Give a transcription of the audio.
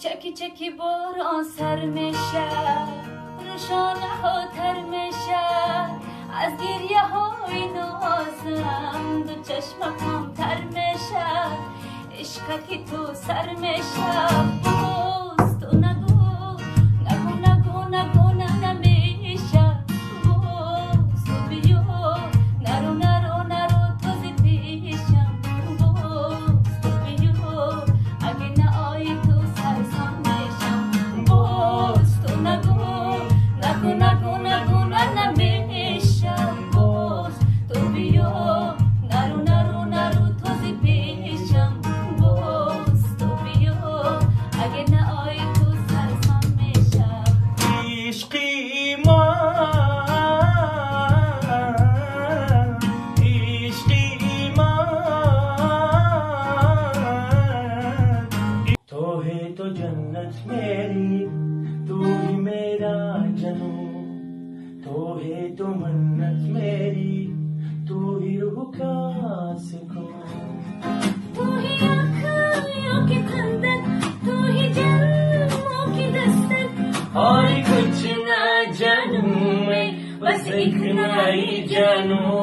چکی چکی باران سر میشه، روشانه ها تر میشه، از گریه های نازم دو چشم کم تر میشه، عشقکی تو سر میشه. باز تو نگو نگو نگو نگو نه نمیشه، باز تو بیا نرو نرو نرو تو زی پیشم، باز تو بیا اگه نه آیی تو سرسام میشم. باز تو نگو نگو نگو نگو نه نمیشه، باز تو بیا نرو نرو نرو تو زی پیشم، باز تو بیا اگه نه آیی تو سرسام میشم. عشقی من عشقی من تو ہے تو جنت میری تو ہی میرا جنوں تو ہے تو منت میری تو ہی روح کا سکون تو ही आँखों की ठंडक, तू ही जन्मों की दस्तक, और कुछ ना जानूं मैं बस एक ना ही जानूं